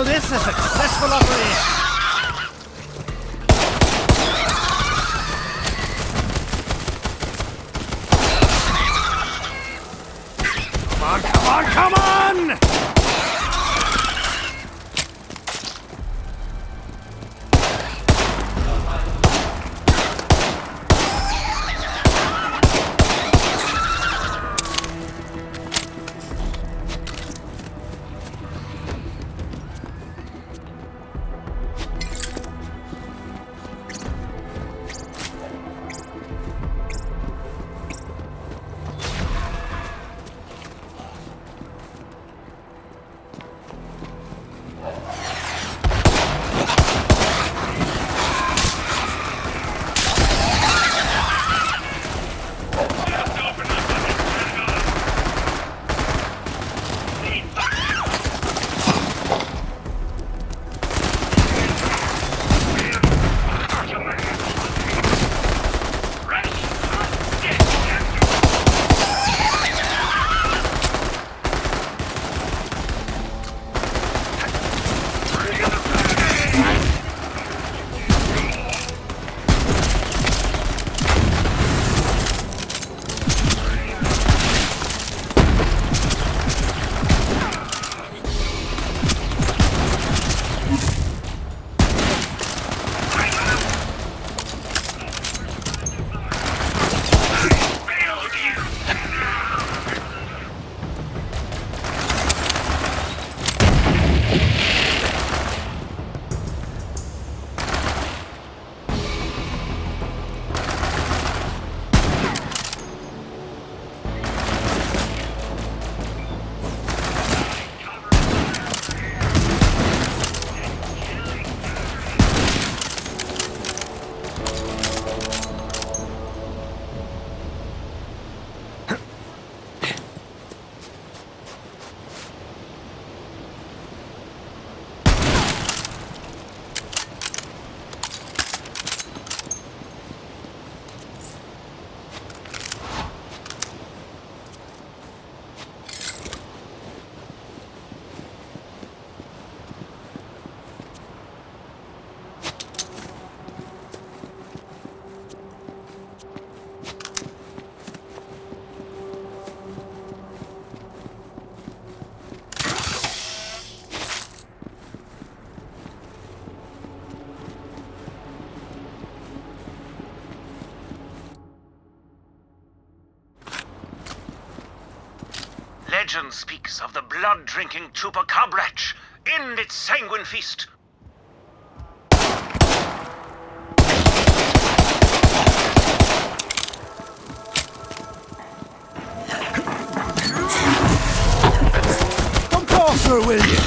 this a successful operation. Come on! Legend speaks of the blood-drinking chupacabra wretch in its sanguine feast. Come closer, will you?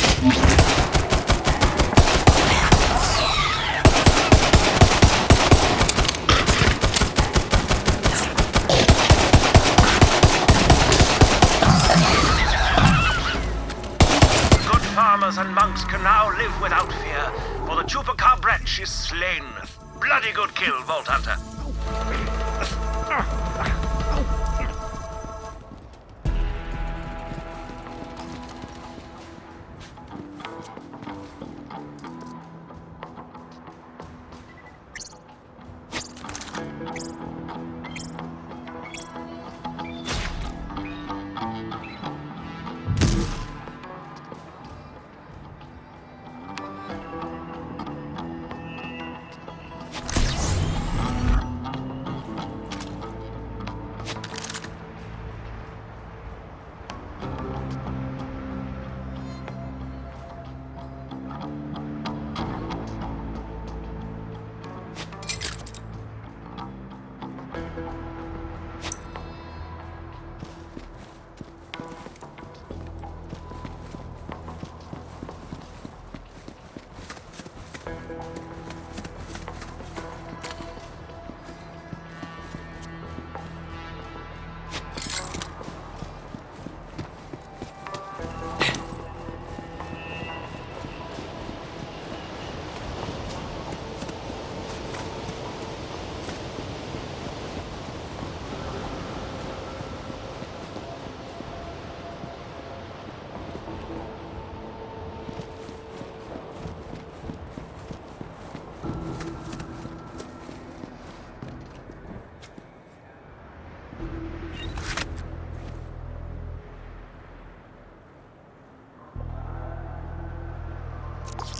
And monks can now live without fear, for the chupacabra wretch is slain. Bloody good kill, Vault Hunter.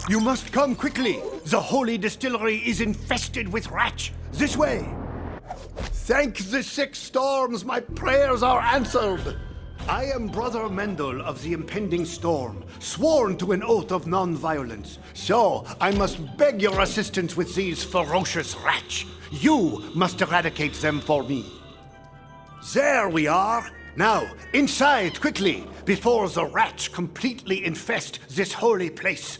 You must come quickly. The holy distillery is infested with rats. This way. Thank the six storms, my prayers are answered. I am Brother Mendel of the impending storm, sworn to an oath of non-violence. So, I must beg your assistance with these ferocious rats. You must eradicate them for me. There we are. Now, inside, quickly, before the rats completely infest this holy place.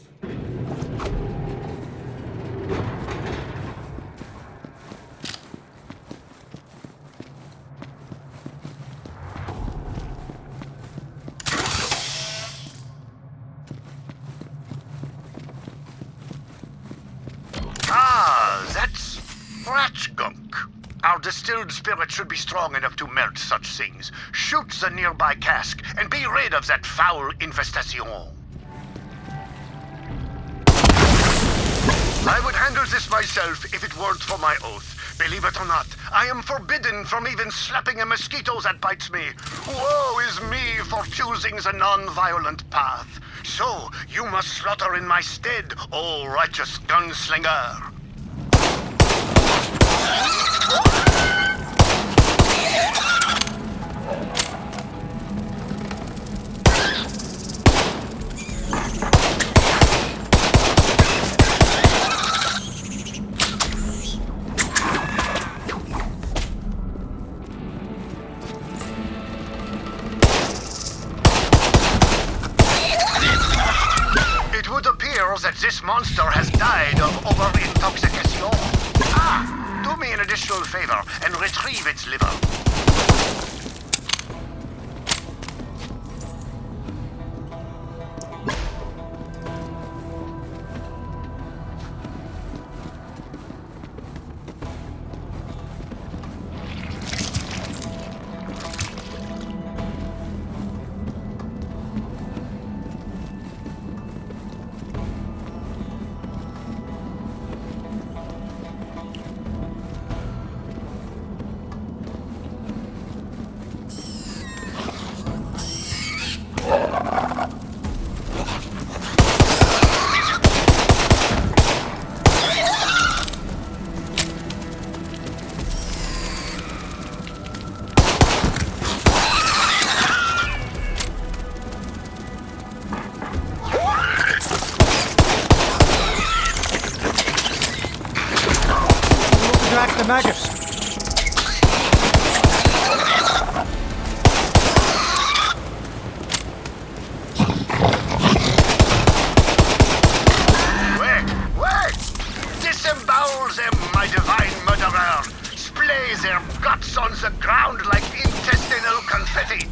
That's rat gunk. Our distilled spirit should be strong enough to melt such things. Shoot the nearby cask and be rid of that foul infestation. I would handle this myself if it weren't for my oath. Believe it or not, I am forbidden from even slapping a mosquito that bites me. Woe is me for choosing the non-violent path. So, you must slaughter in my stead, O righteous gunslinger. It would appear that this monster has died of over-intoxication. Do me an additional favor and retrieve its liver. Track the maggots. Wait! Disembowel them, my divine murderer! Splay their guts on the ground like intestinal confetti!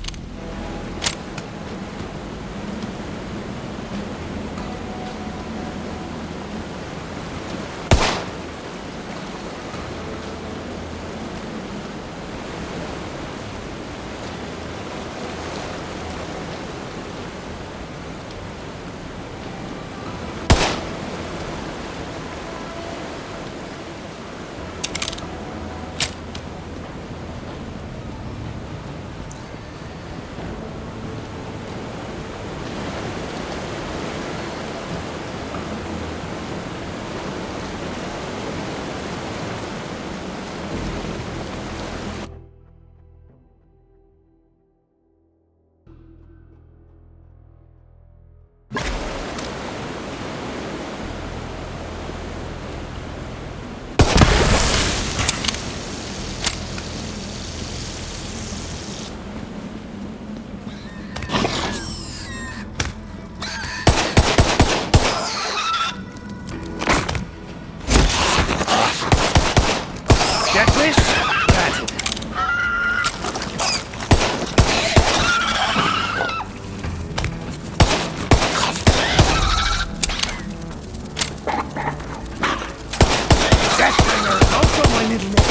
Get this? That's it. That hanger is also my little name.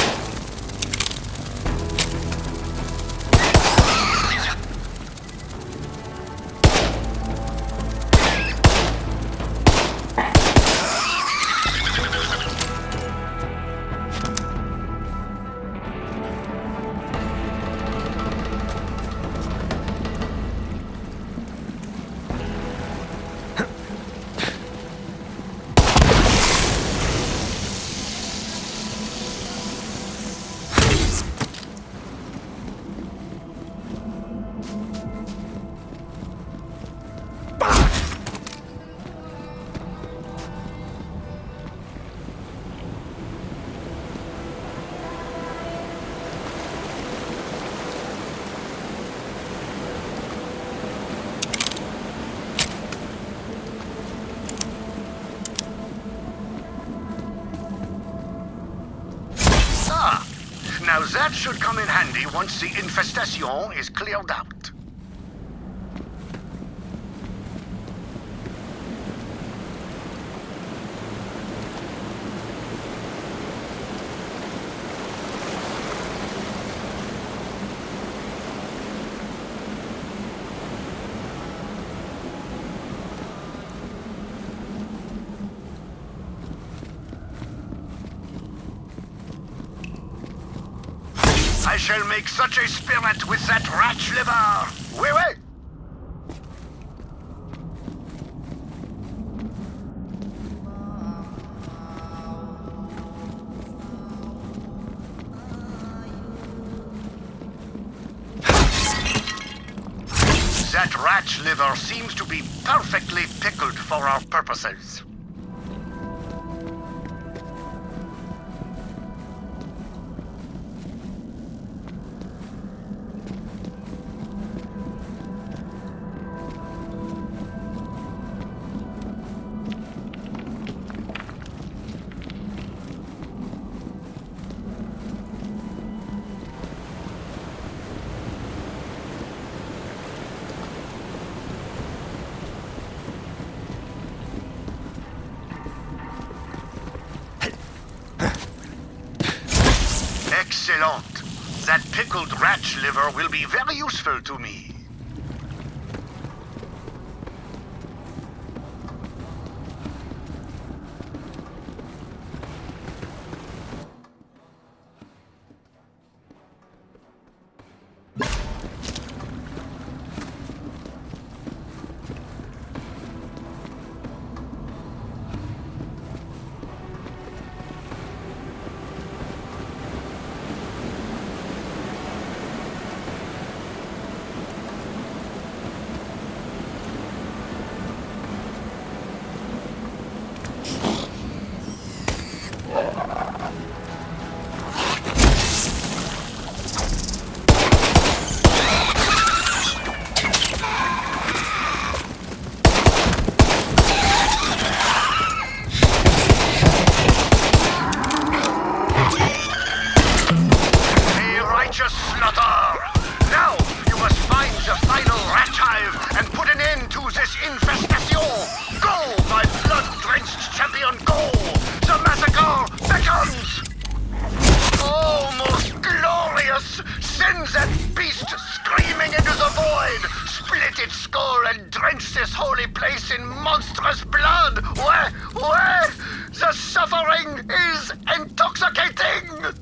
Now that should come in handy once the infestation is cleared out. I shall make such a spirit with that rat liver! Oui, oui! That rat liver seems to be perfectly pickled for our purposes. Excellent. That pickled rat liver will be very useful to me. Drench this holy place in monstrous blood! Where? The suffering is intoxicating!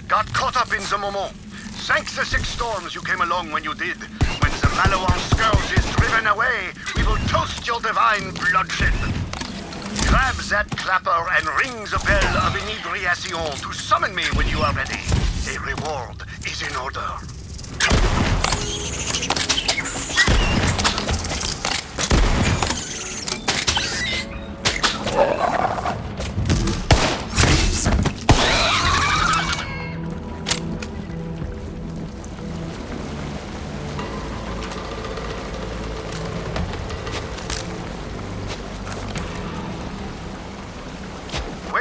Got caught up in the moment. Thank the 6 storms you came along when you did. When the Maloan scourge is driven away, we will toast your divine bloodshed. Grab that clapper and ring the bell of inebriation to summon me when you are ready. A reward is in order.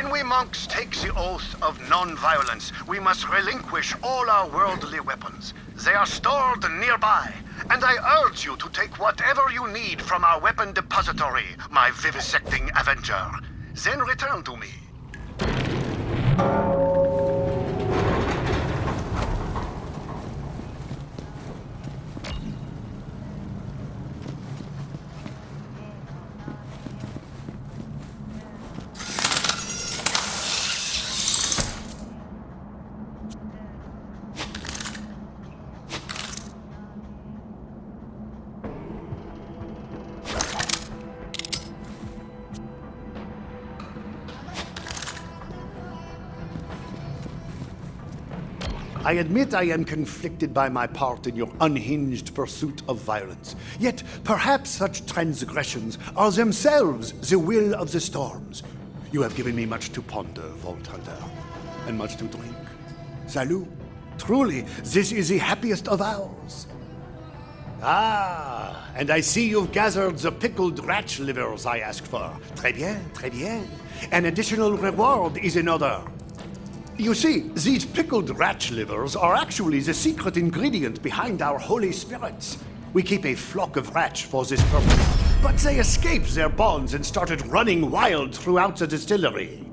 When we monks take the oath of non-violence, we must relinquish all our worldly weapons. They are stored nearby, and I urge you to take whatever you need from our weapon depository, my vivisecting avenger. Then return to me. I admit I am conflicted by my part in your unhinged pursuit of violence. Yet perhaps such transgressions are themselves the will of the storms. You have given me much to ponder, Vault Hunter, and much to drink. Salut. Truly, this is the happiest of hours. Ah, and I see you've gathered the pickled rat livers I asked for. Très bien, très bien. An additional reward is in order. You see, these pickled rat livers are actually the secret ingredient behind our holy spirits. We keep a flock of rats for this purpose, but they escaped their bonds and started running wild throughout the distillery.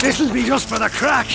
This'll be just for the crack.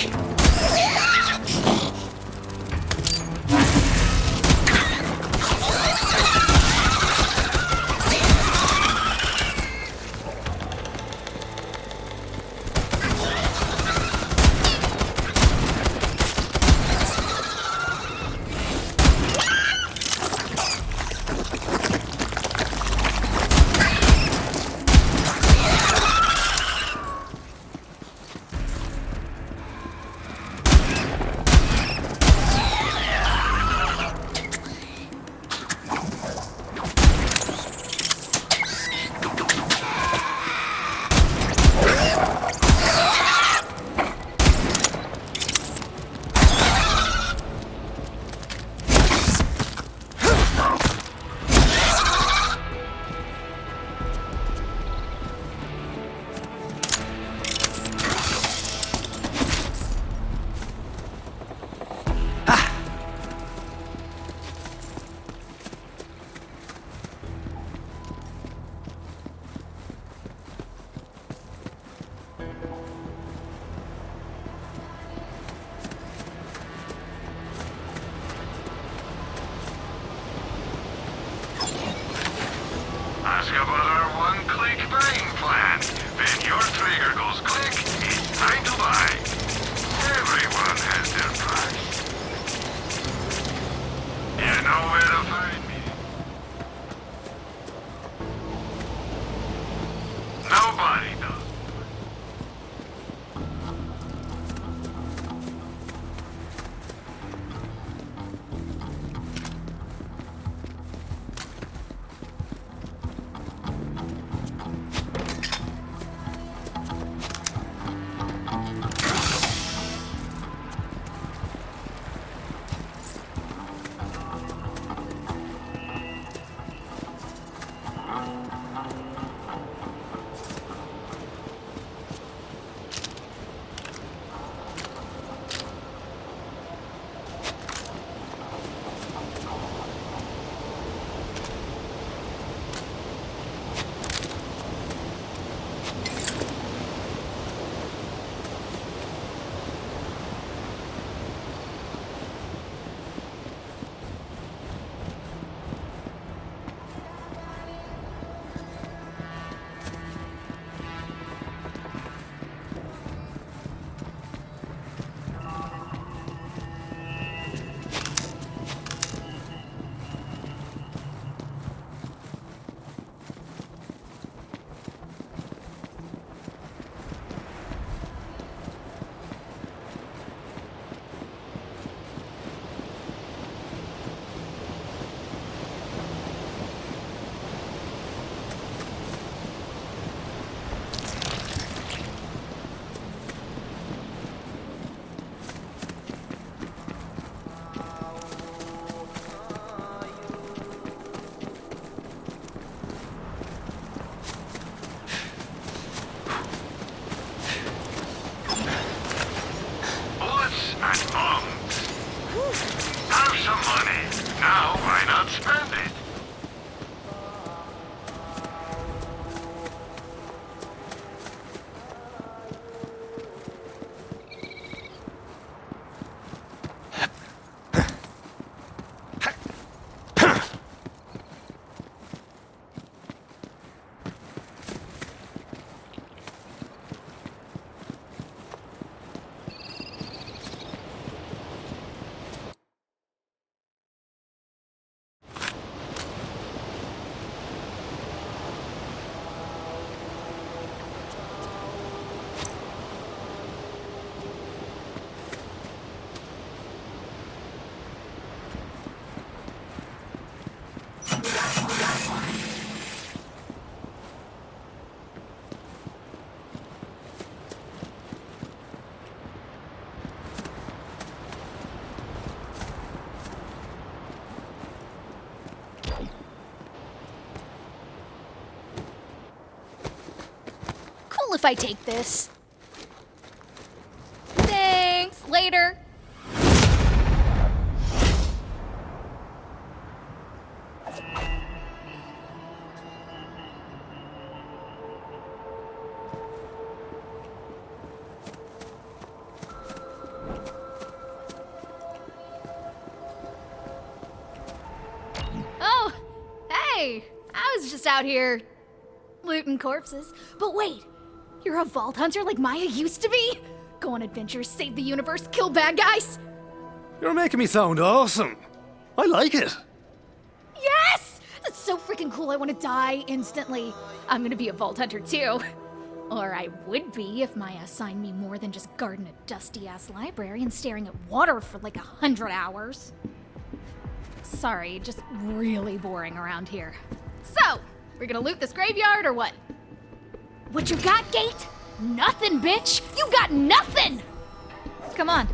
When your trigger goes click, it's time to buy. Everyone has their price. You know where to find me. Nobody does. Have some money. Now, why not spend it? If I take this. Thanks, later. Oh, hey, I was just out here looting corpses. But wait. You're a vault hunter like Maya used to be? Go on adventures, save the universe, kill bad guys? You're making me sound awesome. I like it. Yes! That's so freaking cool, I want to die instantly. I'm gonna be a vault hunter too. Or I would be if Maya assigned me more than just guarding a dusty-ass library and staring at water for like 100 hours. Sorry, just really boring around here. So, we're gonna loot this graveyard or what? What you got, Gate? Nothing, bitch! You got nothing! Come on.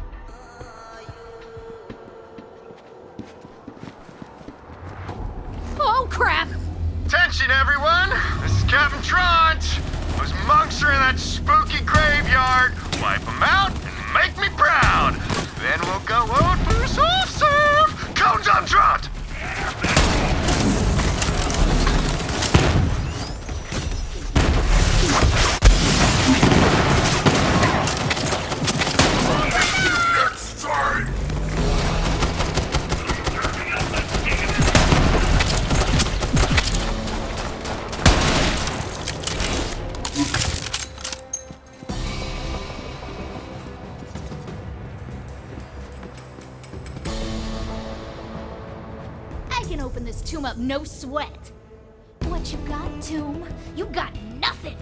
Oh, crap! Attention, everyone! This is Captain Trant! Those monks are in that spooky graveyard. Wipe them out and make me proud. Then we'll go out for soft serve! Cones on Trant! open this tomb up no sweat. What you got, tomb? You got nothing.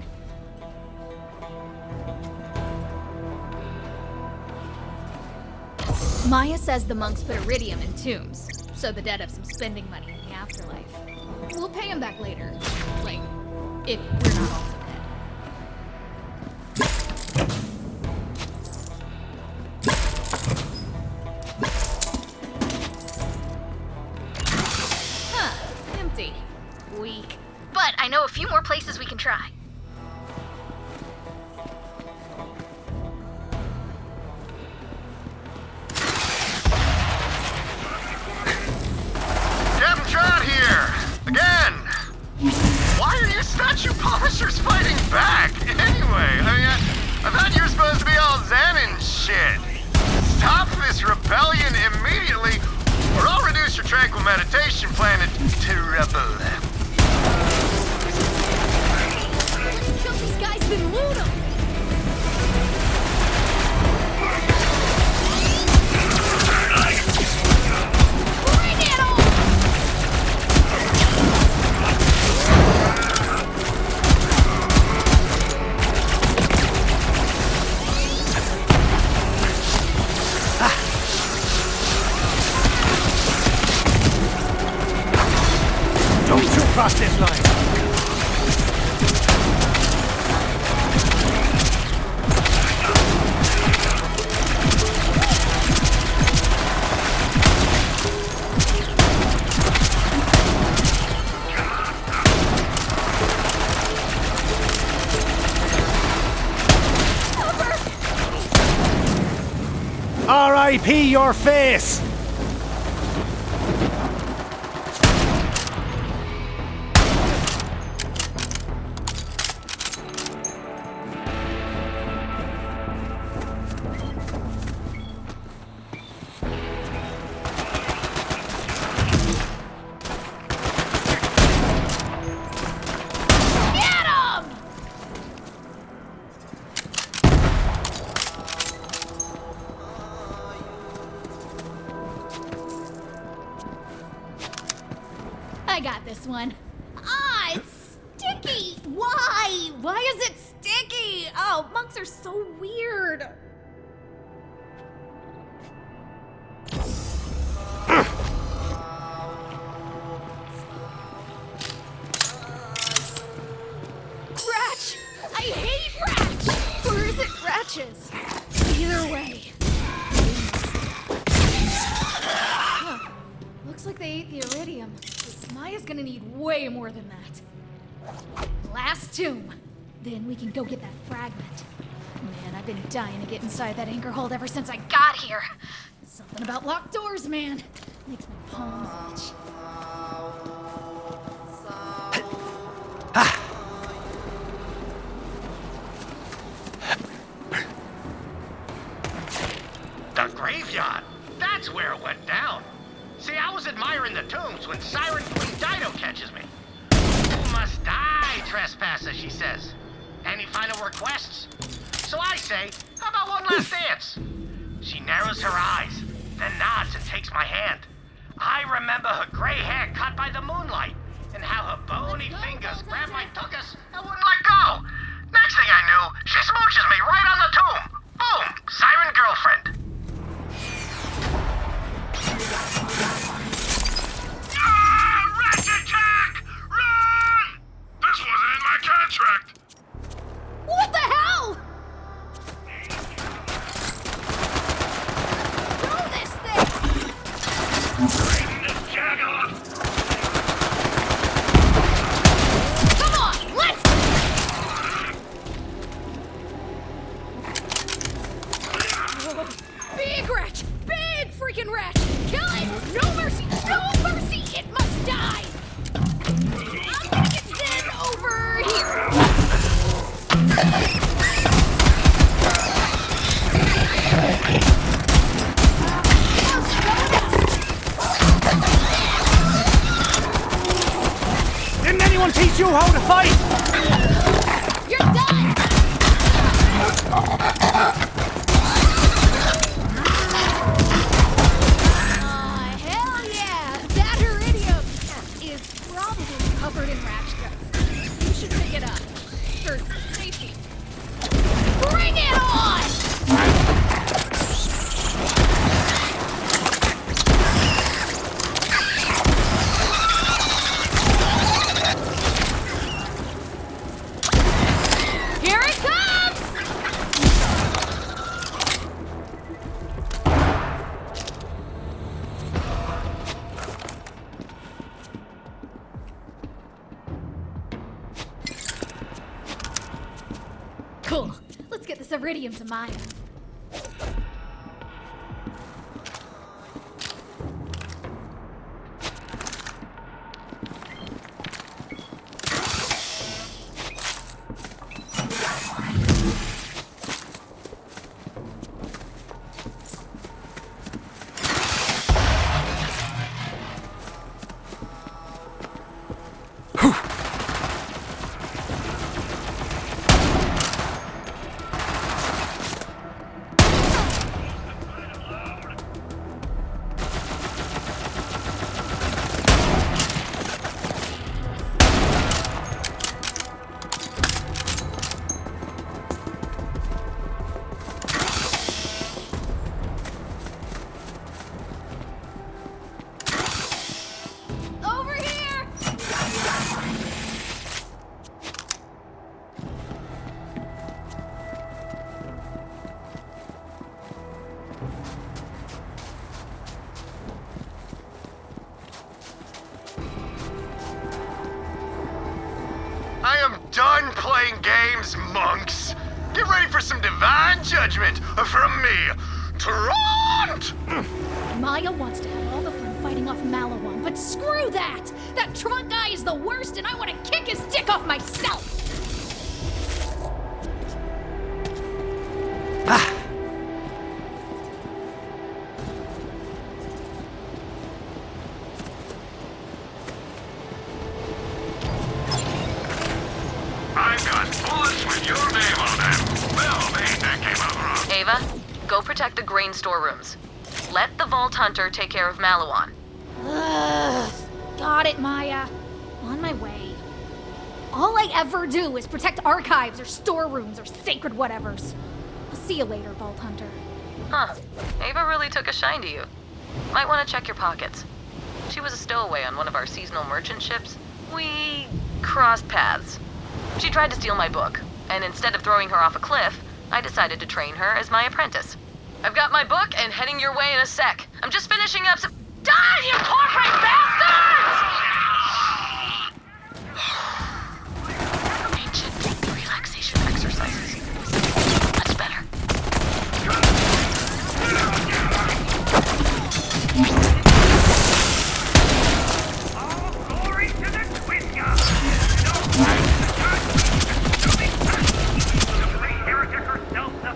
Maya says the monks put iridium in tombs, so the dead have some spending money in the afterlife. We'll pay them back later. Like, if we're not also dead. Huh, empty. Weak. But I know a few more places we can try. Again! Why are you statue polishers fighting back? Anyway, I thought you were supposed to be all zen and shit. Stop this rebellion immediately, or I'll reduce your tranquil meditation planet to rubble. Kill these guys, then loot them! Bring it on! Don't you cross this line! R.I.P. your face! I got this one. Ah, it's sticky! Why? Why is it sticky? Oh, monks are so weird. Ratch! I hate Ratch! Or is it Ratches? Either way. Huh. Looks like they ate the iridium. Maya's gonna need way more than that. Last tomb. Then we can go get that fragment. Man, I've been dying to get inside that anchor hold ever since I got here. Something about locked doors, man. Makes my palms itch. The graveyard. That's where it went down. See, I was admiring the tombs when Siren Queen Dido catches me. You must die, trespasser, she says. Any final requests? So I say, how about one last dance? She narrows her eyes, then nods and takes my hand. I remember her gray hair cut by the moonlight, and how her bony fingers grabbed my tuchus and wouldn't let go. Next thing I knew, she smooches me right on the tomb. Boom, Siren girlfriend. Rat attack! Run! This wasn't in my contract. What the hell? Throw this thing! Bring this jag off! Come on, let's... Big Ratch! Big freaking Ratch! Kill it! No mercy! No mercy! It must die! I'm gonna get Zen over here! Didn't anyone teach you how to fight? You're done! Hell yeah! That iridium! Cool. Let's get this iridium to Maya. Over here! I am done playing games, monks. Get ready for some divine judgment from me, Trant! Maya wants to have all the fun fighting off Malawon, but screw that! That Trunk guy is the worst, and I want to kick his dick off myself! I've got bullets with your name on them. Well, that came out wrong. Ava, go protect the grain storerooms. Let the Vault Hunter take care of Malawon. Ugh. Got it, Maya. On my way. All I ever do is protect archives or storerooms or sacred whatevers. I'll see you later, Vault Hunter. Huh. Ava really took a shine to you. Might want to check your pockets. She was a stowaway on one of our seasonal merchant ships. We crossed paths. She tried to steal my book, and instead of throwing her off a cliff, I decided to train her as my apprentice. I've got my book and heading your way in a sec. I'm just finishing up some— Die, you corporate bastards! Ancient relaxation exercises. Much better. All glory to the Twin God. The great heretic herself, the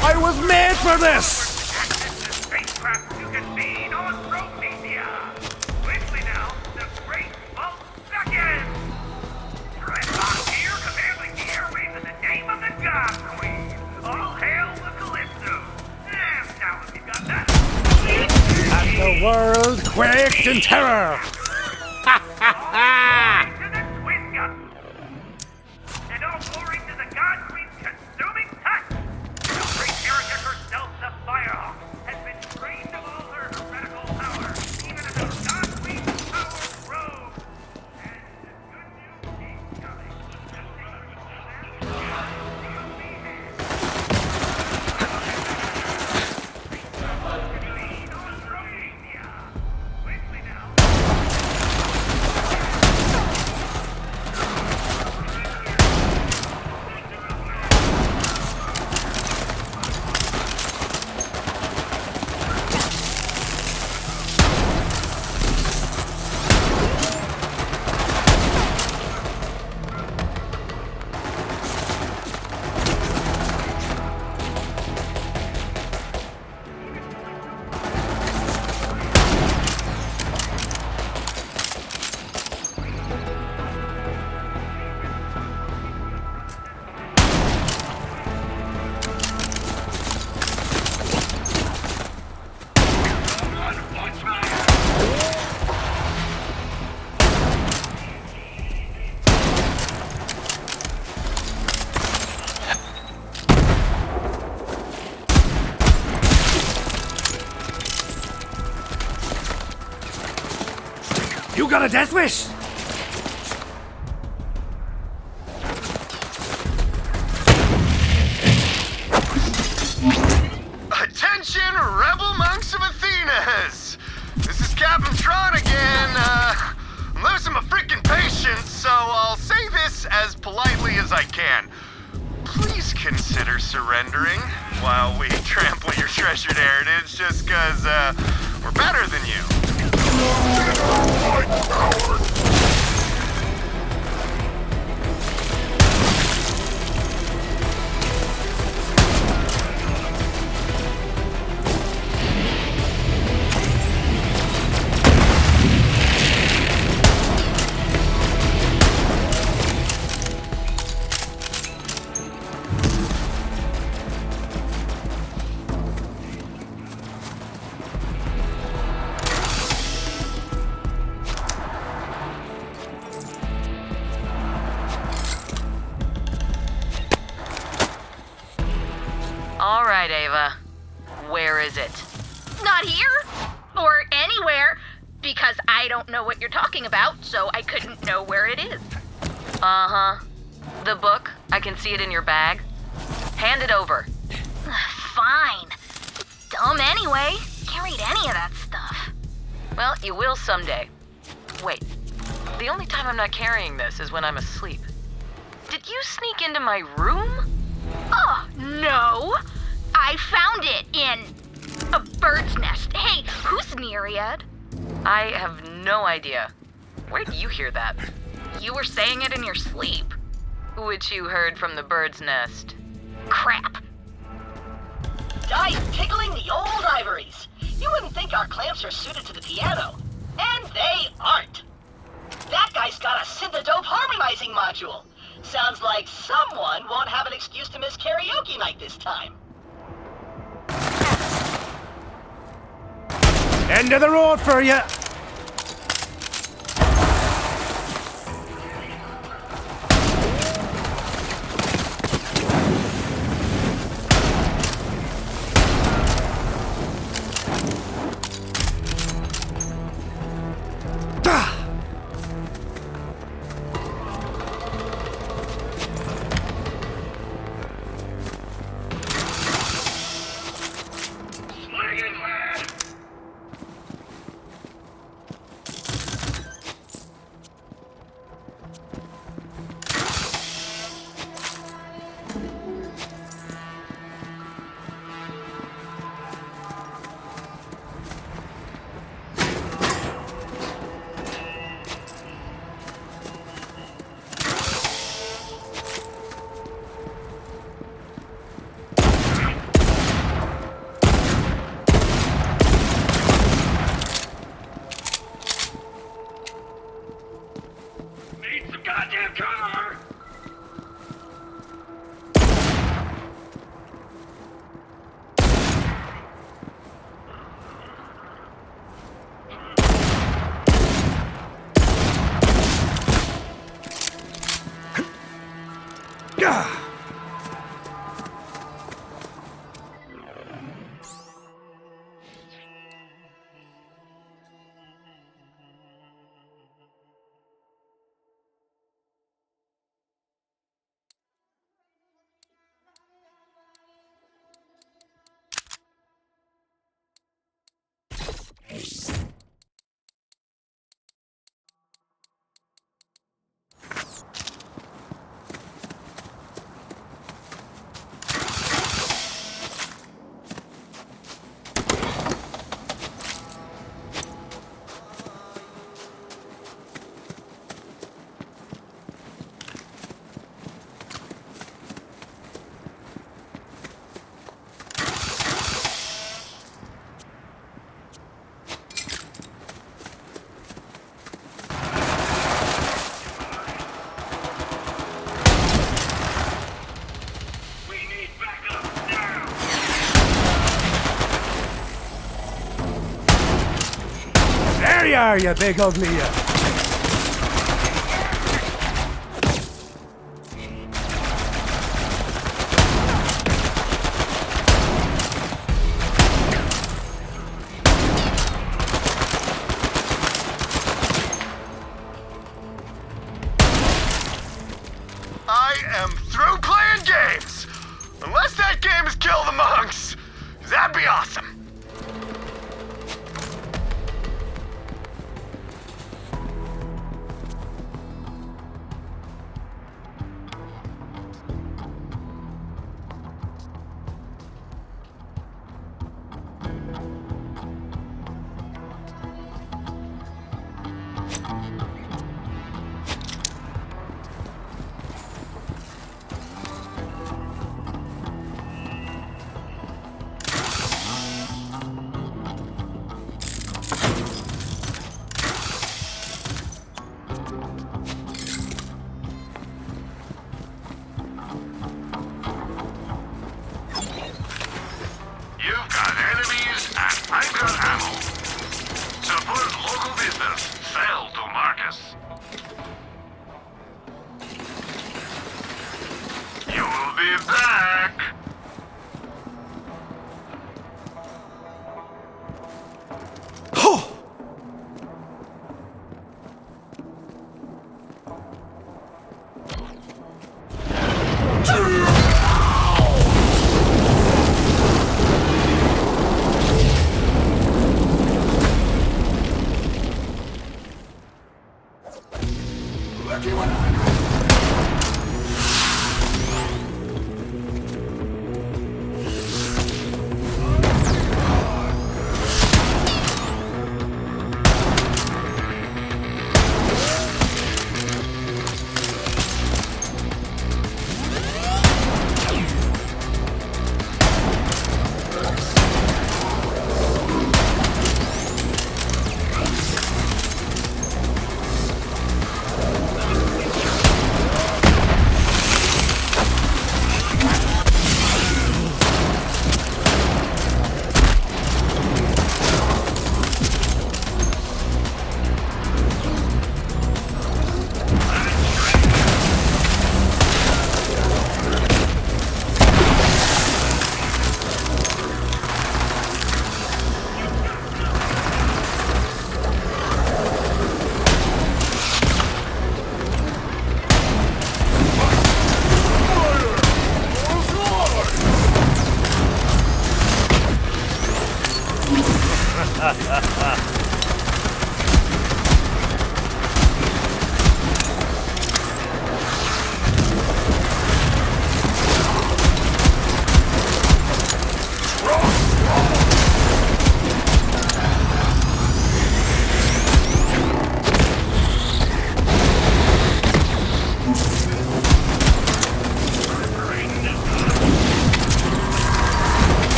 I was made for this! spacecraft you can feed on Prometheus. Quickly now, the great vault seconds. Dreadlock here, commanding the airwaves in the name of the God Queen. All hail the Calypso. Now if you got that. And the world quaked in terror! To the Twin God. And all glory to the God Queen's consuming touch. The great heretic herself, the Firehawk, has been drained of all her heretical power, even as our God Queen's power grows. And the good news is coming. Quickly now. You got a death wish? as I can. Please consider surrendering while we trample your treasured heritage just because, we're better than you. All right, Ava. Where is it? Not here or anywhere because I don't know what you're talking about, so I couldn't know where it is. Uh-huh. The book? I can see it in your bag. Hand it over. Fine. It's dumb anyway. Can't read any of that stuff. Well, you will someday. Wait. The only time I'm not carrying this is when I'm asleep. Did you sneak into my room? Oh, no. I found it in a bird's nest. Hey, who's Myriad? I have no idea. Where do you hear that? You were saying it in your sleep. Which you heard from the bird's nest. Crap. Dice tickling the old ivories. You wouldn't think our clamps are suited to the piano. And they aren't. That guy's got a synth-dope harmonizing module. Sounds like someone won't have an excuse to miss karaoke night this time. End of the road for you. There you are, you big ugly you. I am through playing games! Unless that game is Kill the Monks! 'Cause that'd be awesome!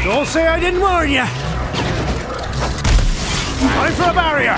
Don't say I didn't warn you! Time for a barrier!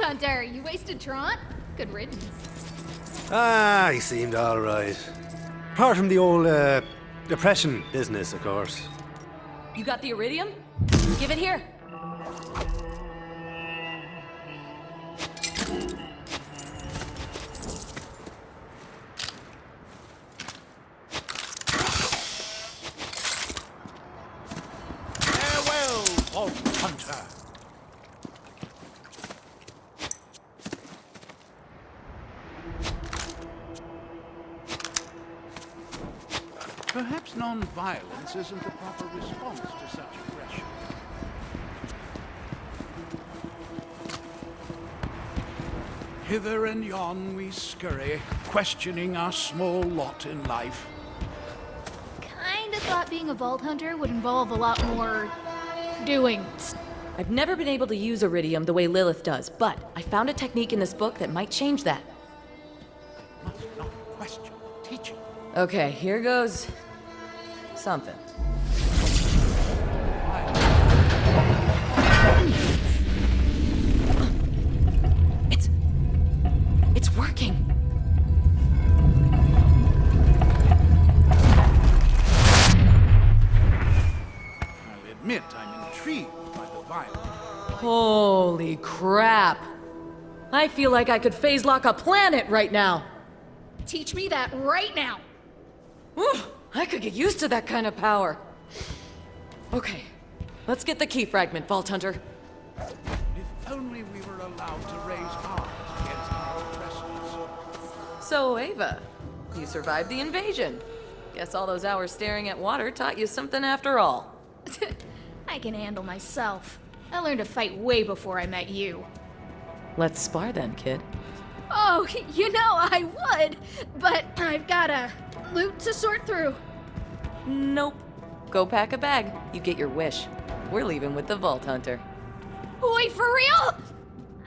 Hunter, you wasted Trant? Good riddance. Ah, he seemed alright. Apart from the old, depression business, of course. You got the iridium? Give it here. Farewell, Vault Hunter. Perhaps non-violence isn't the proper response to such aggression. Hither and yon we scurry, questioning our small lot in life. Kinda thought being a Vault Hunter would involve a lot more doing. I've never been able to use iridium the way Lilith does, but I found a technique in this book that might change that. Must not question the teaching. Okay, here goes something. It's working. I'll admit I'm intrigued by the violence. Holy crap. I feel like I could phase lock a planet right now. Teach me that right now. I could get used to that kind of power. Okay, let's get the key fragment, Vault Hunter. If only we were allowed to raise arms against our oppressors. So, Ava, you survived the invasion. Guess all those hours staring at water taught you something after all. I can handle myself. I learned to fight way before I met you. Let's spar then, kid. Oh, you know I would, but I've got a loot to sort through. Nope. Go pack a bag. You get your wish. We're leaving with the Vault Hunter. Wait, for real?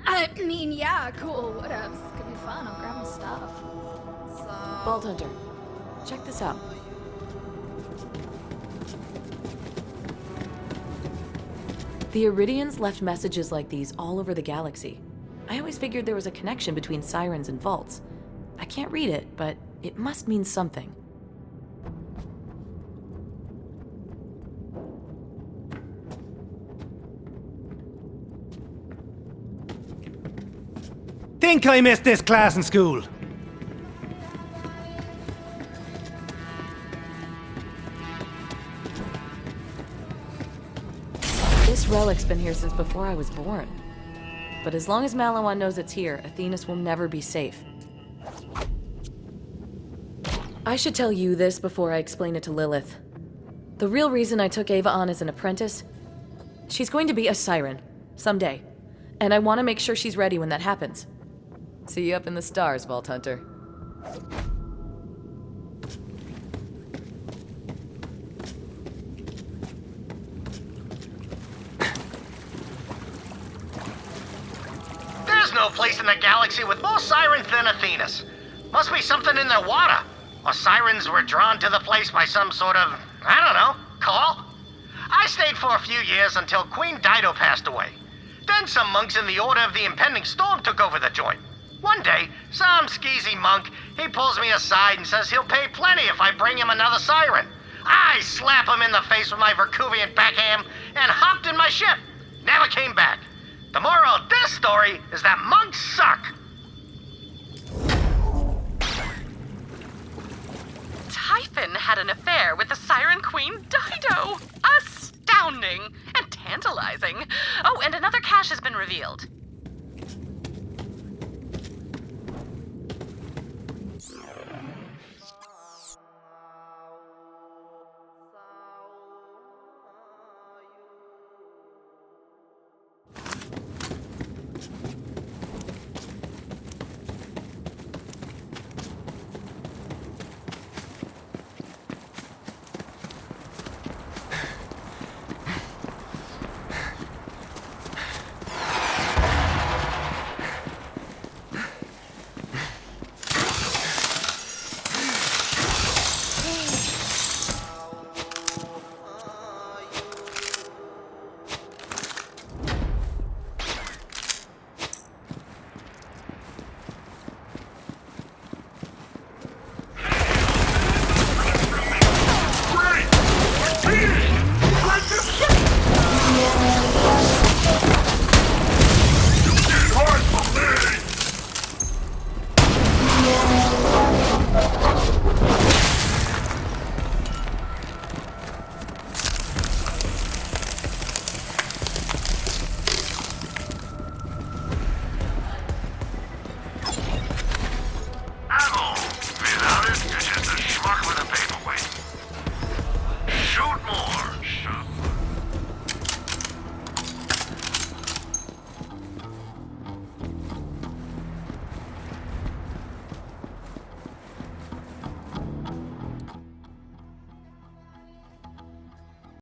I mean, yeah, cool, whatever. It's gonna be fun. I'll grab my stuff. Vault Hunter, check this out. The Iridians left messages like these all over the galaxy. I always figured there was a connection between sirens and vaults. I can't read it, but it must mean something. Think I missed this class in school. This relic's been here since before I was born. But as long as Malawan knows it's here, Athenas will never be safe. I should tell you this before I explain it to Lilith. The real reason I took Ava on as an apprentice, she's going to be a siren, someday. And I want to make sure she's ready when that happens. See you up in the stars, Vault Hunter. There's no place in the galaxy with more sirens than Athenas. Must be something in their water. Or sirens were drawn to the place by some sort of, I don't know, call? I stayed for a few years until Queen Dido passed away. Then some monks in the Order of the Impending Storm took over the joint. One day, some skeezy monk, he pulls me aside and says he'll pay plenty if I bring him another siren. I slap him in the face with my Verkuvian backhand and hopped in my ship. Never came back. The moral of this story is that monks suck. Typhon had an affair with the Siren Queen Dido. Astounding and tantalizing. Oh, and another cache has been revealed.